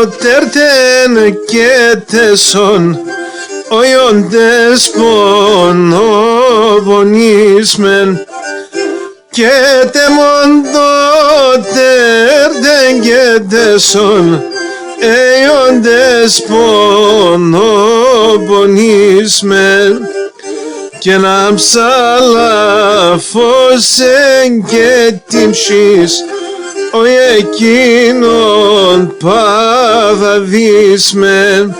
τέρτεν και τεσόν οϊόντες πονοπονίσμεν και τεμόντο τέρτεν και τεσόν οϊόντες πονοπονίσμεν και να ψαλαφώσεν και τύψεις ο εκείνον παδαδίσμεν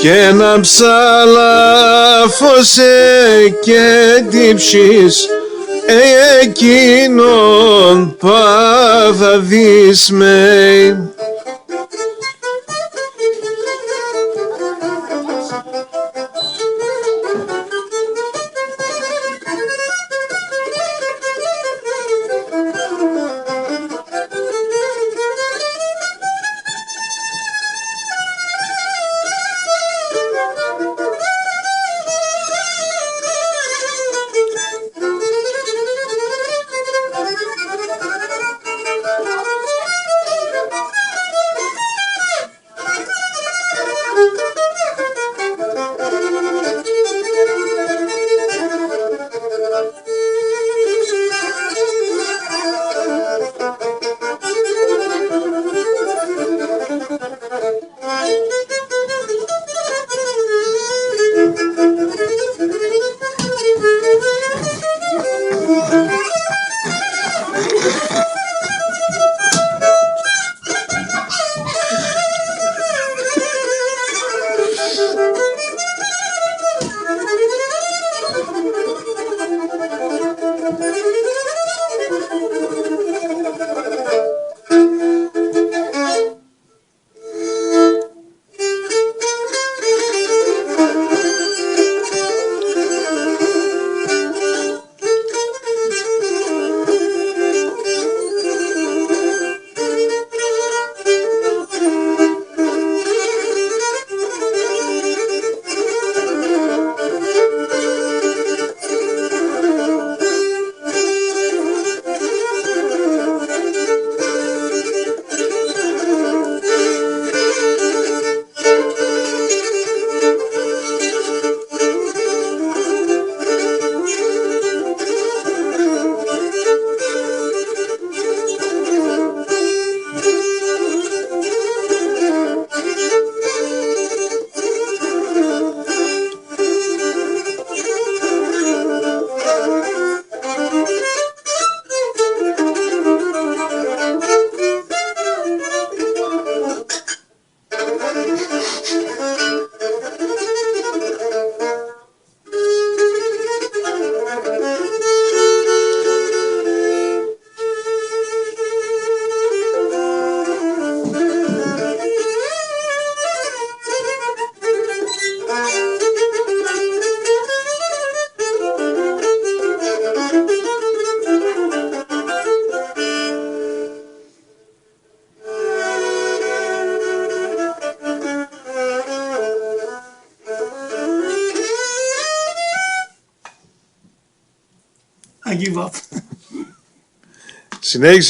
και να ψαλαφώσεν και τύψεις εκείνον παδαδίσμεν.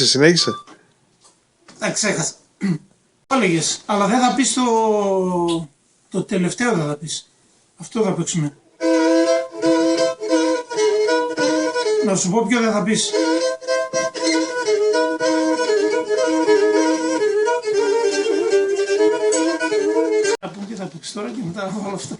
Συνέχισε. Τα ξέχασα. Το έλεγες, αλλά δεν θα πεις το τελευταίο, δεν θα πεις. Αυτό θα παίξουμε. Να σου πω ποιο δεν θα πεις. Θα πω τι θα παίξεις τώρα και μετά θα βάλω αυτό.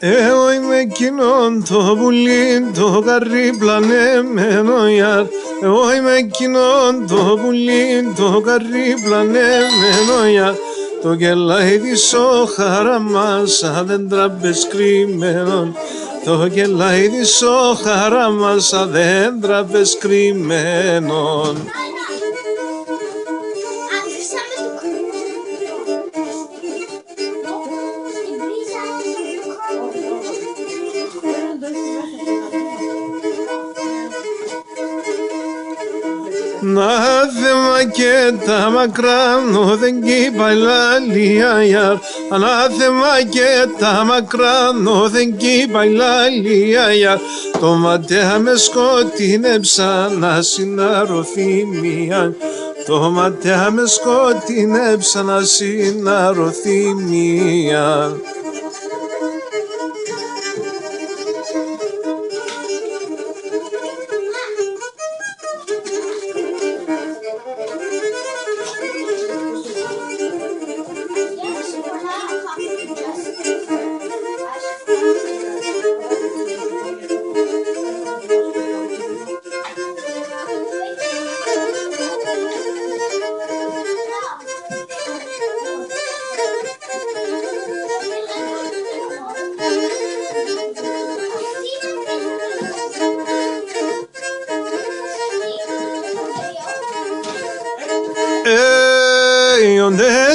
Εγώ είμαι εκείνον το πουλί, το καρύπλανεμένο γιάρ. Εγώ είμαι εκείνον το πουλί, το καρύπλανεμένο γιάρ. το κελάιδι στο χαράμα σαν δέντρα πεσκρίμενον, το κελάιδι στο χαράμα σαν δέντρα πεσκρίμενον. Ανάθεμα και τα μακράνω δεν κύπα η λαλία. Ανάθεμα και τα μακράνω δεν κύπα η λαλία. Το ματέα με σκοτεινέψα να συναρωθεί μία. Το ματέα με σκοτεινέψα να συναρωθεί μία.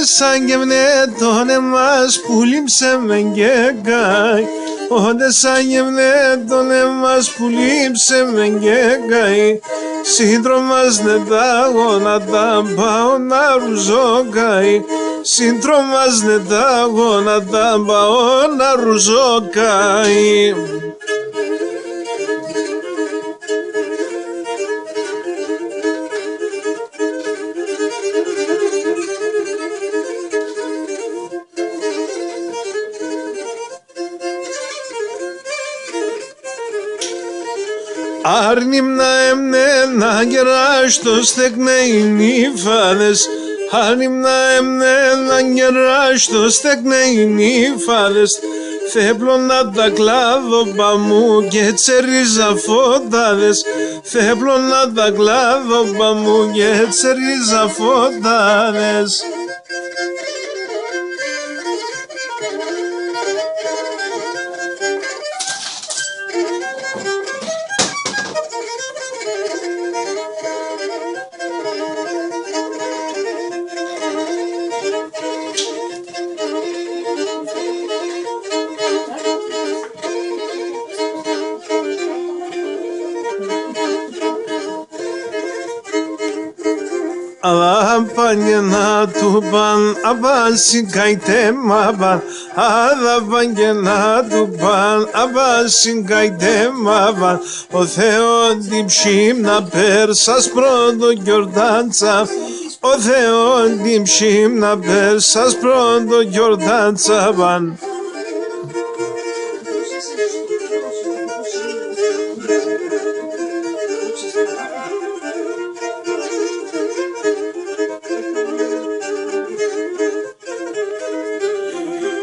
Σαν και τον εμάς που λείψε με γκέγκαει, όντε σαν και τον εμάς που λείψε με γκέγκαει, σύντρομας νετάγω να τα πάω να ρουζόκαει, σύντρομας νετάγω να τα πάω να ρουζόκαει. Άρνημνα εμνένα γεράστος τεκνέινοι φάδες, άρνημνα εμνένα γεράστος τεκνέινοι φάδες, θέπλωνα τα κλάδο παμού και τσερίζα φωτάδες, θέπλωνα τα κλάδο παμού και τσερίζα φωτάδες. Απαγγενά του παν, απασυγκάιτε μαπαν, απαγγενά του παν, απασυγκάιτε μαπαν, ο Θεόν την ψήμνα πέρσας πρώτο γιορτάντσα, ο Θεόν την ψήμνα πέρσας πρώτο γιορτάντσα παν.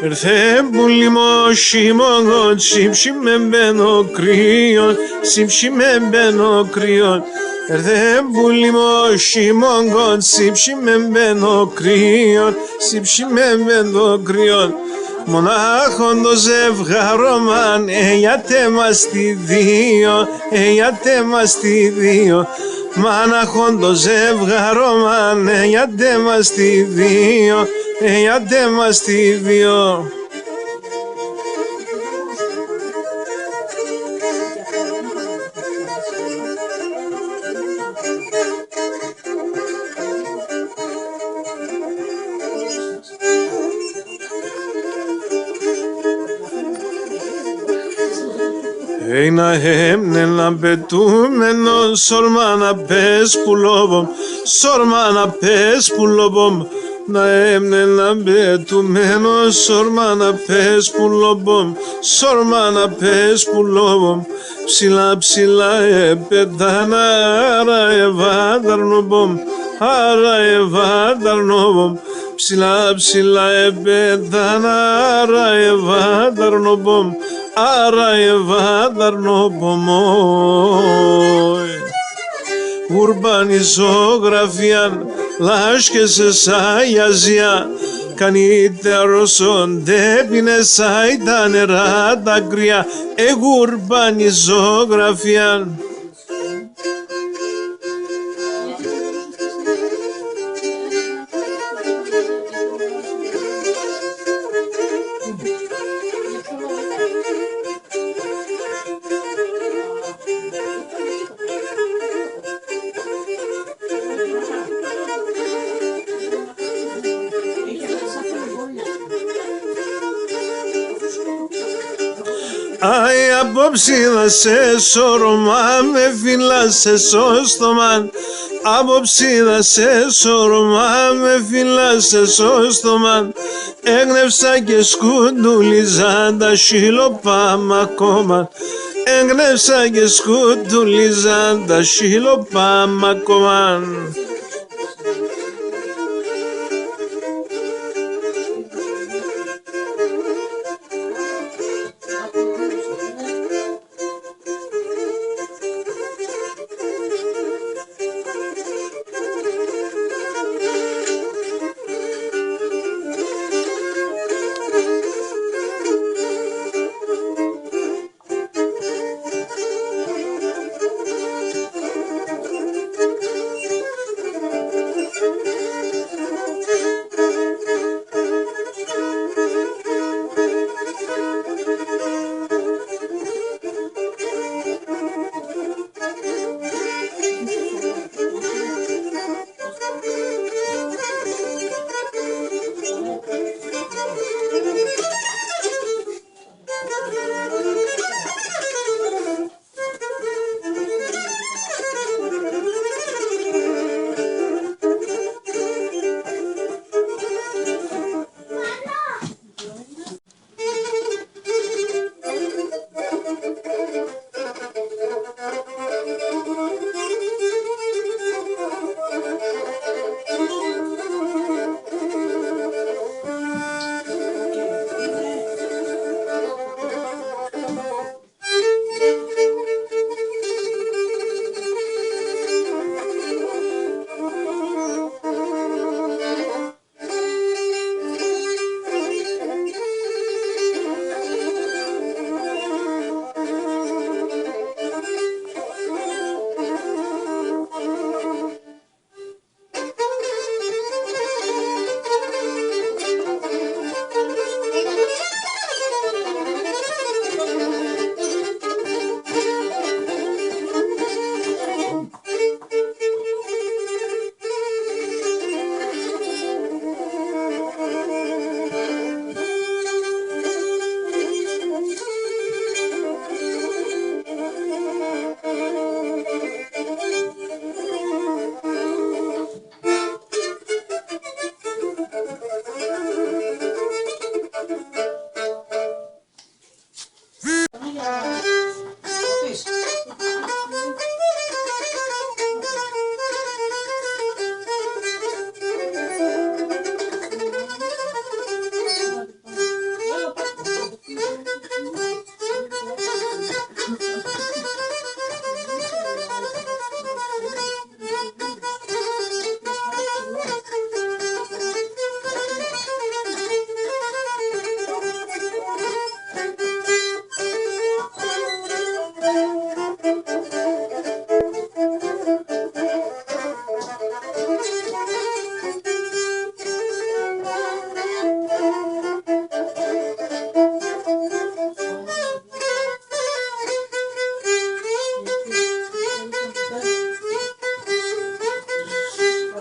Ήρθε πουλιμό χειμώνο, σύψη με μπαίνω κρύο, σύψη με μπαίνω κρύο. Ήρθε πουλιμό χειμώνο, σύψη με μπαίνω κρύο, σύψη με μπαίνω κρύο. Μονάχον το ζευγάρωμαν, γιατί είμαστε δύο, γιατί είμαστε δύο. Μονάχον το ζευγάρωμαν, γιατί είμαστε δύο, γιατί είμαστε δύο. Ένα έμνελα πετούμενο, σόρμα να πες πουλόβομ, σόρμα να πες πουλόβομ. Να έμνελα πετούμενο, σόρμα να πες πουλόβομ, σόρμα να πες πουλόβομ. Ψηλά ψηλά επετάνα, άρα ευάδαρνοβομ, άρα ευάδαρνοβομ. Ψηλά ψηλά επετάνα, άρα ευάδαρνοβομ, άρα ευάδαρνοβομ. Ουρμπανιζογραφία, λάσκεσαι σαν γιαζιά, καλύτερος όντε πίνες αι τα νερά τα κρύα εγουρμπάνη ζωγραφία. Αι απόψη θα σε σωρμά με φυλάσσε στο στόμα. Απόψη θα σε σωρμά με φυλάσσε στο στόμα. Έγνευσα και σκουντουλίζα τα σιλοπάμα ακόμα. Έγνευσα και σκουντουλίζα τα σιλοπάμα ακόμα.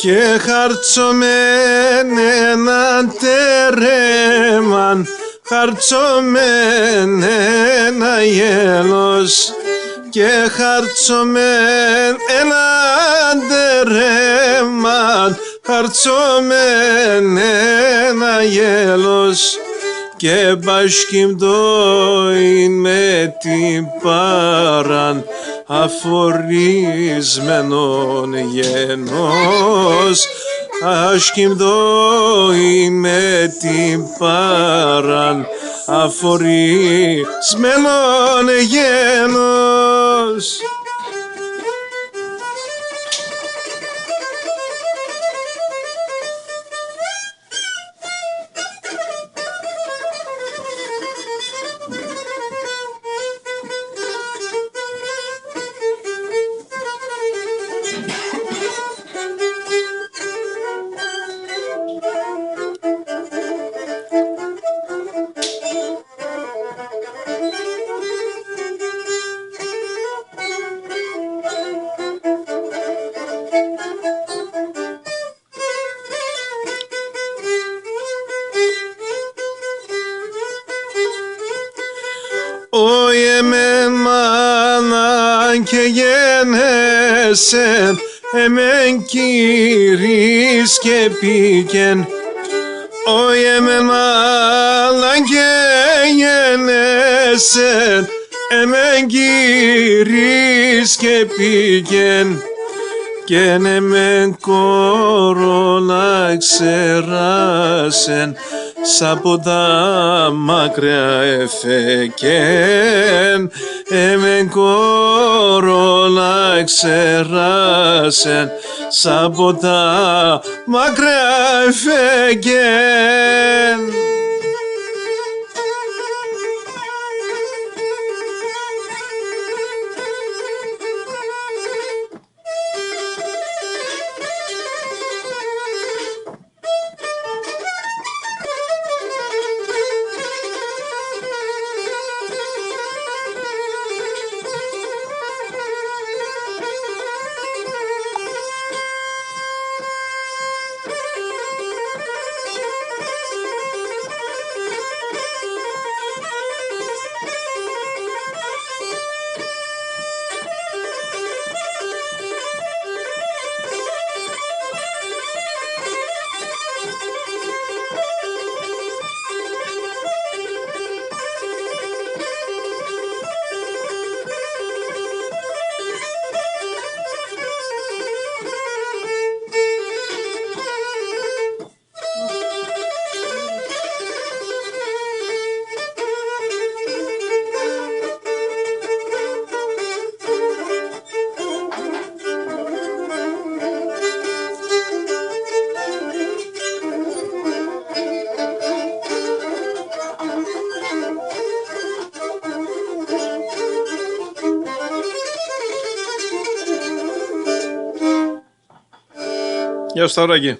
Και χαρτσομέν έναν τερέμαν, χαρτσομέν ένα γέλος, και χαρτσομέν έναν τερέμαν, χαρτσομέν ένα γέλος, και πασκυμπτώην με την πάραν αφορισμένον γένος, ασκυμδόη με την πάραν αφορισμένον γένος. Όιε μεν μάνα και γένεσεν, εμεν Κύρις και πήγεν. Όιε μεν μάνα και γένεσεν, εμεν Κύρις και πήγεν. Και ναι μεν κορώνα ξεράσεν, από τα μακριά εφεκέν, εμεν κορώνα ξεράσεν, από τα μακριά εφεκέν. Γεια σου Σταυράκη.